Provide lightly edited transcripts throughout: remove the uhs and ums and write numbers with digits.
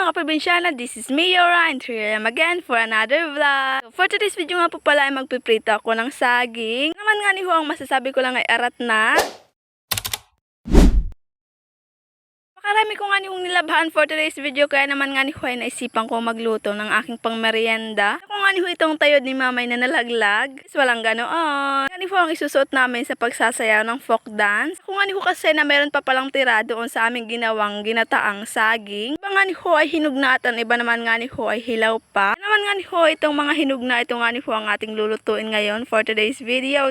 mga kaprobinsyana, this is me, Yora, and here I am again for another vlog. So, for today's video nga po pala ay magpiprito ako ng saging. Naman nga ni ho, ang masasabi ko lang ay arat na. Makarami ko nga ni hong nilabhan for today's video, kaya naman nga ni ho ay naisipan ko magluto ng aking pangmerienda. Ako nga ni ho itong tayod ni mamay na nalaglag. Is walang ganoon. Nga ni ho ang isusuot namin sa pagsasayaw ng folk dance. Ako nga ni ho kasi na meron pa palang tira doon sa aming ginawang ginataang saging. Iba nga ni ho ay hinug na at iba naman nga ni ho ay hilaw pa. Naman nga ni ho itong mga hinug na ito nga ni ho ang ating lulutuin ngayon for today's video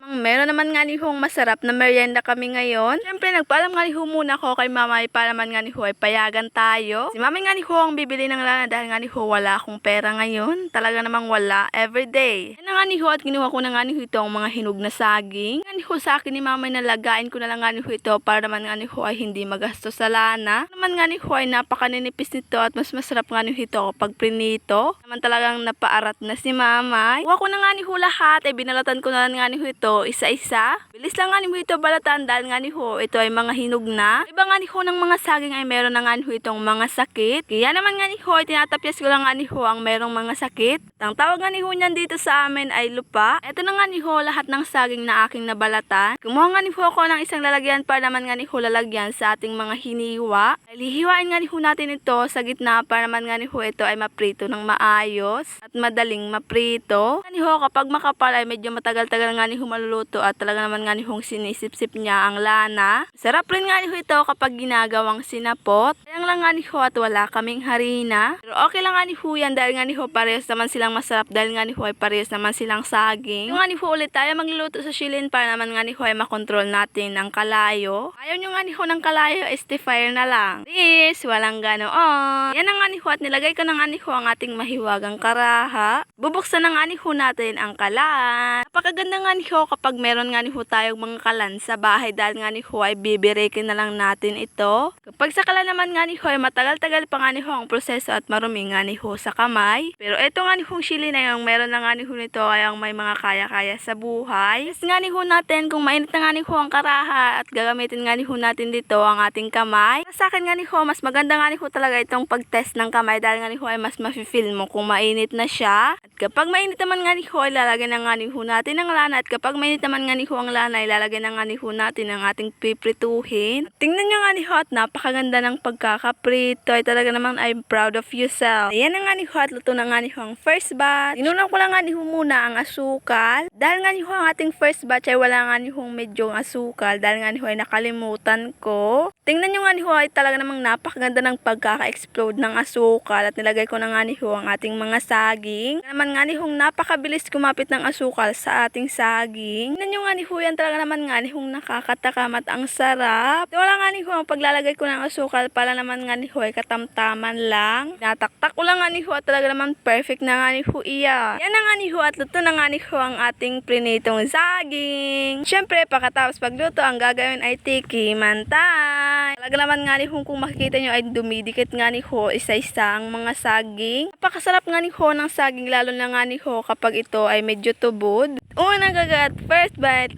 meron naman nga ni ho masarap na merienda kami ngayon. Siyempre nagpaalam nga ni ho muna ako kay mamay para naman nga ni ho ay payagan tayo. Si mami nga ni ho ang bibili ng lana dahil nga ni ho wala akong pera ngayon. Talaga namang wala everyday. Yan na nga ni ho at kinuha ko na nga ni ho ito ang mga hinog na saging. Nga ni ho sa akin ni mamay na lagain ko na lang nga ni ho ito para naman nga ni ho ay hindi magastos sa lana. Naman nga ni ho ay napakaninipis nito at mas masarap nga ni ho ito kapag prinito. Naman talagang napaarat na si mamay. Kuha ko na nga ni ho lahat ay binalatan ko na lang nga ni ho ito isa-isa. Bilis lang nga ni ho ito balatan dahil nga ni ho ito ay mga hinog na. Iba nga ni ho ng mga saging ay meron na nga ni ho itong mga sakit. Kaya naman nga ni ho ay tinatapyas ko lang nga ni ho ang merong mga sakit. Ang tawag nga ni ho niyan dito sa amin ay lupa. Ito na nga ni ho lahat ng saging na aking nabalatan. Kumuha nga ni ho ako ng isang lalagyan para naman nga ni ho lalagyan sa ating mga hiniwa. Ay lihiwain nga ni ho natin ito sa gitna para naman nga ni ho ito ay maprito ng maayos at madaling maprito. Nga ni ho kapag makapal ay medyo matagal-tagal nga ni ho maluluto at talaga naman nga ni ho sinisip-sip niya ang lana. Sarap rin nga ni ho ito kapag ginagawang sinapot. Kaya lang nga ni ho at wala kaming harina. Pero okay lang nga ni ho yan dahil nga ni ho parehas naman silang masarap dahil nga ni ho ay parehas naman silang saging. Yung nga ni ho ulit tayo magluluto sa shilin para naman nga ni ho ay makontrol natin ang kalayo. Ayaw nyo nga ni ho ng kalayo, fire na lang. Please, walang ganoon. Yan na nga ni ho at nilagay ko na nga ni ho ang ating mahiwagang karaha. Bubuksan na nga ni ho natin ang kalan. Napakaganda nga ni ho kapag meron nga ni ho tayong mga kalan sa bahay dahil nga ni ho ay bibirekin na lang natin ito. Kapag sa kalan naman nga ni ho ay matagal-tagal pa nga ni ho ang proseso at marumi nga ni ho sa kamay. Pero ito nga ni ho chili na yung meron na nga ni ho nito ay ang may mga kaya-kaya sa buhay. Yes nga ni ho natin kung mainit na nga ni ho ang karaha at gagamitin nga ni ho natin dito ang ating kamay. Sa akin nga ni ho mas maganda nga ni ho talaga itong pag-test ng kamay dahil nga ni ho ay mas mafe-feel mo kung mainit na siya. At kapag mainit naman nga ni ho ay lalagyan na nga ni ho natin ang lana at kapag mainit naman nga ni ho ang lana ay lalagyan na nga ni ho natin ang ating piprituhin. At tingnan nyo nga ni ho at napakaganda ng pagkakaprito ay talaga naman I'm proud of yourself. Ayan na nga ni ho at luto na nga ni ho ang first batch. Inunan ko lang nga ni ho muna ang asukal. Dahil nga ni ho ang ating first batch ay wala nga ni ho medyo asukal dahil nga ni ho ay nakalimutan ko. Tingnan nyo nga ni ho ay talaga namang napakaganda ng pagkaka-explode ng asukal at nilagay ko na nga ni ho ang ating mga saging. Naman nga ni ho napakabilis kumapit ng asukal sa ating saging. Tingnan nyo nga ni ho yan talaga naman nga ni ho nakakatakam at ang sarap. Wala nga ni ho ang paglalagay ko ng asukal para naman nga ni ho ay katamtaman lang. Nataktak ko lang nga ni ho at talaga naman perfect na nga ni ho iya. Yan na nga ni ho at luto na nga ni ho ang ating prinitong saging. Siyempre pagkatapos pagluto ang gagawin ay tiki mantay. Talaga naman nga ni ho kung makikita nyo ay dumidikit nga ni ho isa-isa ang mga saging. Napakasarap nga ni ho ng saging lalo na nga ni ho kapag ito ay medyo tubod. Unang kagat, first bite.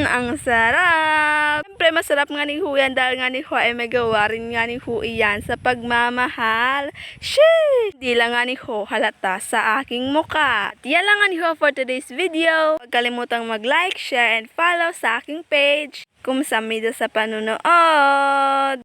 Ang sarap! Siyempre, masarap nga ni ho yan dahil nga ni ho ay may gawa rin nga ni ho iyan sa pagmamahal. Sheesh! Di lang nga ni ho halata sa aking muka. At yan lang nga ni ho for today's video. Huwag kalimutang mag-like, share, and follow sa aking page. Kumsamida sa panunood!